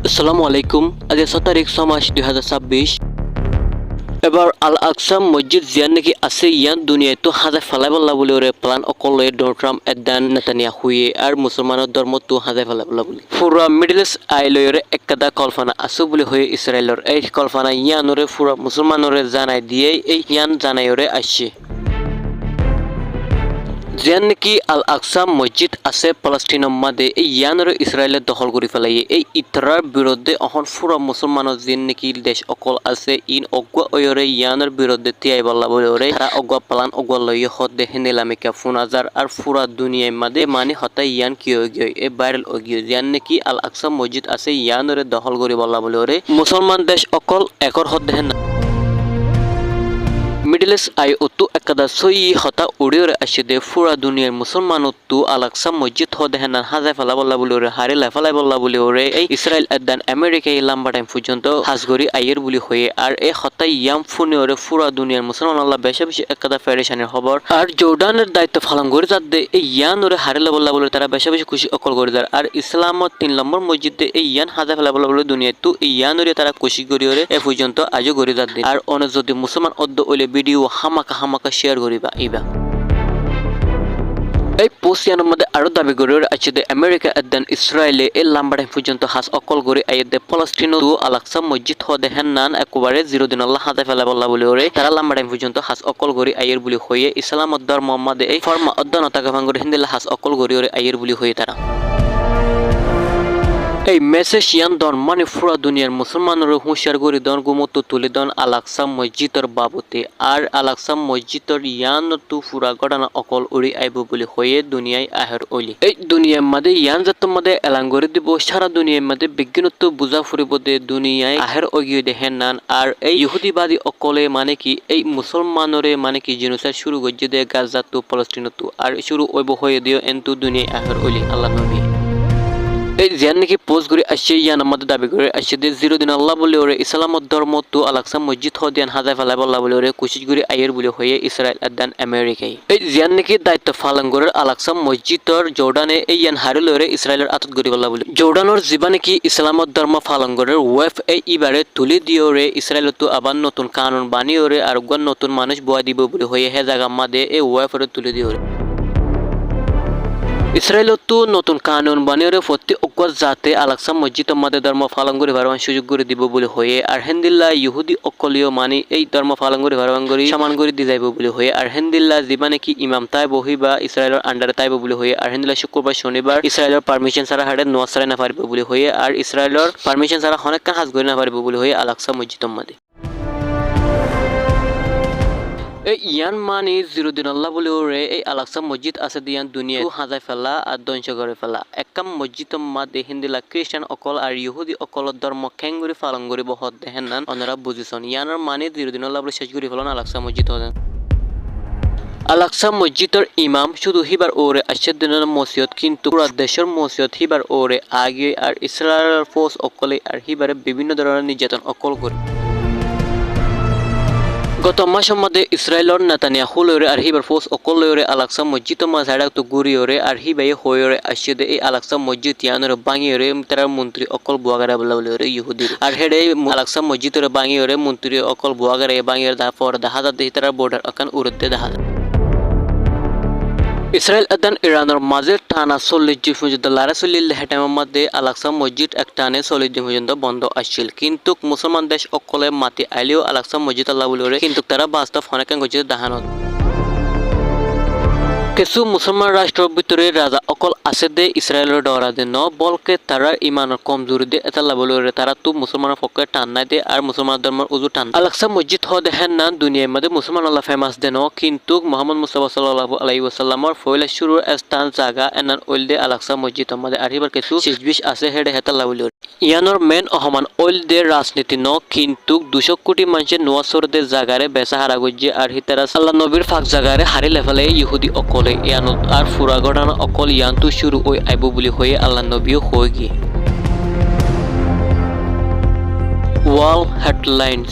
আসসালামু আলাইকুম। আজ ১৭ তারিখ ৬ মাস ২০২৬। এবার আল আকসা মসজিদ জিয়ান নাকি আছে ইয়ান দুনিয়ায় তো হাজার ফেলাই বল্লা বলে ওরে প্লান অকলে ডোনাল্ড ট্রাম্প এদান নেতানিয়া হুয়ে আর মুসলমানের ধর্ম তো হাজার ফেলাই বল্লা বলে পুরা মিডল ইস্ট আইলরে একদা কল্পনা আসু বলে হয়ে ইসরায়েলের এই কল্পনা ইয়ানরে পুরা মুসলমানরে জানাই দিয়ে এই ইয়ান জানাইরে আসছে যেন নাকি আল আকসা মসজিদ আছে পালেস্টাইনের মাঝে এই ইয়ানরে ইসরায়েলের দখল করে ফেলাই এই ইতরার বিরুদ্ধে অহন পুরা মুসলমানের যেন নাকি দেশ অকল আছে ইন অগুয়া ওয়রে ইয়ানের বিরুদ্ধে তিয়াই বল্লা বলে ওরে তারা অগুয়া পালান অগুয়া লইয়ে হদ দেখে নিলামিকা ফুনাজার আর পুরা দুনিয়ার মাঝে মানে হতাই ইয়ান কি হয়ে গিয়ে এ ভাইরাল হয়ে গিয়ে যেন নাকি আল আকসা মসজিদ আছে ইয়ানরে দখল করে বল্লা বলে ওরে মুসলমান দেশ অকল একর হদ দেখেন না মিডল ইস্ট আই অতু একদা সই হতা উড়িয়ে আসে দে পুরা দুনিয়ার মুসলমান অতু আল আকসা মসজিদ হদে হেনান হাজাই ফেলা বল্লা বলে ওরে হারে লাফালাই বল্লা বলে ওরে এই ইসরায়েল এদান আমেরিকা এই লম্বা টাইম পর্যন্ত হাজগরি আইয়ের বলি হয়ে আর এই হতাই ইয়াম ফুনে ওরে পুরা দুনিয়ার মুসলমান আল্লাহ বেশি বেশি একদা ফেডারেশনের খবর আর জর্ডানের দায়িত্ব ফালাং করে যার দে এই ইয়ান ওরে হারে বল্লা বলে তারা বেশি বেশি খুশি অকল করে যার আর ইসলামত ৩ নম্বর মসজিদে এই ইয়ান হাজাই ফেলা বল্লা বলে দুনিয়ায় তো এই ইয়ান ওরে তারা খুশি করি ওরে এ পর্যন্ত আজও করে যার দে আর অনেক যদি মুসলমান অদ্দ ওইলে ভিডিও হামাকা শেয়ার করিবা ইবা এই পোস্টিয়ানের মধ্যে আরো দাবি করে আছে যে আমেরিকা এদান ইসরায়েলে এই লম্বা টাইম পর্যন্ত হাস অকল করে আইয়ে ফলস্তিনো দু আল আকসা মসজিদ হদে হেনান একবারে 0 দিন আল্লাহ হাতে ফেলা বল্লা বলে ওরে তারা লম্বা টাইম পর্যন্ত হাস অকল করে আইয়ের বলি হয়ে ইসলাম অদ্দার মোহাম্মদ এই ফরমা অদ্দানতাকে ভাঙ্গরে হিন্দিলা হাস অকল করে ওরে আইয়ের বলি হয়ে তারা এই মেসেজ ইয়ান দন মানে পুরা দুনিয়ার মুসলমানের হুঁশিয়ার করে দন গুমতো তুলে দন আল আকসা মসজিদর বাবতে আর আল আকসা মসজিদর ইয়ান তো পুরা ঘটনা অকল উড়ি আইব বলে হয়ে দুনিয়ায় আহের ওলি এই দুনিয়ার মাঝে ইয়ান জাতর মাঝে এলান করে দিব সারা দুনিয়ার মাঝে বিজ্ঞানত্ব বুঝা ফুরিব দে দুনিয়ায় আহের অগিয়ে দেখেন নান আর এই ইহুদিবাদী অকলে মানে কি এই মুসলমানরে মানে কি জিনোসাইড শুরু করছে দে গাজা তো ফলস্তিন তো আর শুরু ওইব হয়ে দিও এন্তু দুনিয়ায় আহের ওলি আল্লাহ নবী এই যেন নাকি পোস্ট করে আসছে ইয়ান আমাদের দাবি করে আসছে যে 0 দিন আল্লাহ বলে ওরে ইসলামত ধর্ম তো আল আকসা মসজিদ হদিয়ান হাজাই ফেলাই বল্লা বলে ওরে কোশিশ করে আইয়ের বলে হয়ে ইসরায়েল এদান আমেরিকায় এই যেন নাকি দায়িত্ব পালন করে আল আকসা মসজিদর জর্ডানে এই ইয়ান হারিল ওরে ইসরায়েলের আতত গরি বল্লা বলে জর্ডানের জীবা নাকি ইসলামত ধর্ম পালন করে ওয়েফ এই ইবারে তুলে দিয়ে ওরে ইসরায়েল তো আবার নতুন কানুন বানিয়ে ওরে আর নতুন মানুষ বয়া দিব বলে হয়ে হে জায়গা মাদে এই ওয়েফরে তুলে দিয়ে ওরে ইসরায়েল তো নতুন কানুন বানিয়ে প্রতি অজ্ঞাত জাতে আল আকসা মসজিদ মাদে ধর্ম পালন করে ভারবান সুযোগ করে দিব বলে হয়ে আর হেন্দিল্লা ইহুদি অকলীয় মানে এই ধর্ম পালন করে ভারবান করে সমান করে দি যাইব বলে হয়ে আর হেন্দিল্লা যিবা নাকি ইমাম তাই বহিবা ইসরায়েলের আন্ডারে তাইব বলে হয়ে আর হেন্দিল্লা শুক্রবার শনিবার ইসরায়েলের পারমিশন ছাড়া হাড়ে নোয়াজ ছাড়াই না পারিব বলে হয়ে আর ইসরায়েলের পারমিশন ছাড়া অনেক কাজ করে না পারিব বলে হয়ে আল আকসা মসজিদ মাদে এই ইয়ান মানে 0 দিন আল্লাহ বলে ওরে এই আল আকসা মসজিদ আছে দিয়ান দুনিয়া হাজাই ফেলা আর ধ্বংস করে ফেলা একাম মসজিদ মাদে হিন্দিলা খ্রিস্টান অকল আর ইহুদি অকলত ধর্ম খেঙ্গুরি পালন করিব হদ দেখেন নান ওনারা বুঝিছন ইয়ানের মানে 0 দিন আল্লাহ বলে শেষ করে ফেলান আল আকসা মসজিদ হদেন আল আকসা মসজিদর ইমাম শুধু হিবার ওরে আশাদ দিনের মসজিদ কিন্তু পুরা দেশের মসজিদ হিবার ওরে আগে আর ইসরায়েলের ফোর্স অকলে আর হিবারে বিভিন্ন ধরনের নির্যাতন অকল করে গত মাসের মধ্যে ইসরায়েলের নেতানিয়াহু লরে আর হিবার ফোর্স অকল লরে আল আকসা মসজিদ মাঝাড়া তো ঘুরি ওরে আর হিবাই হয়ে আসছে দে এই আল আকসা মসজিদ ইয়ানোর বাঙি ওরে তারা মন্ত্রী অকল বুয়াগারা বলা বলে ওরে ইহুদি আর হেডে আল আকসা মসজিদ ওরে বাঙি ওরে মন্ত্রী অকল বুয়াগারা বাঙির পর দেখা যাতে তারা বর্ডার আকান উড়তে দেখা যায় ইসরায়েল এদান ইরানের মাঝে টানা 40 দিন পর্যন্ত লড়াই চলিল হেটামের মধ্যে আল আকসা মসজিদ এক টানে 40 দিন পর্যন্ত বন্ধ আসছিল কিন্তু মুসলমান দেশ অকলে মাতি আইলেও আল আকসা মসজিদ আল্লাহ বলে কিন্তু তারা বাস্তব অনেকাংশ দাহানত কিছু মুসলমান রাষ্ট্রের ভিতরে রাজা অকল আছে দে ইসরায়েলের ডরা দে ন বলকে তারা ইমানের কমজোরি দে এটা বলে তারা তো মুসলমানের পক্ষে টান নাই দে আর মুসলমান ধর্মের উজু টান আল আকসা মসজিদ হদে হেন না দুনিয়ার মধ্যে মুসলমান আল্লাহ ফেমাস দে ন কিন্তু মোহাম্মদ মুস্তাফা সাল্লাল্লাহু আলাইহি ওয়াসাল্লামর ফয়লা শুরুর স্থান জায়গা এনান ওইল দে আল আকসা মসজিদ মধ্যে আর হিবার কিছু শিশবিশ আছে হেডে হেতা বলে ইয়ানোর মেন অহমান ওইল দে রাজনীতি ন কিন্তু 200 কোটি মানুষের নোয়াসর দে জায়গারে বেচা হারা গজ্জে আর হিতারা আল্লাহ নবীর ফাঁক জায়গারে হারি লেফালে ইহুদি অকল ইয়ানত আর ফুরা ঘটনা অকল ইয়ানতো শুরু ওই আইব বলি হয়ে আল্লাহ নবীও হয়ে গিয়ে ওয়াল হেডলাইন্স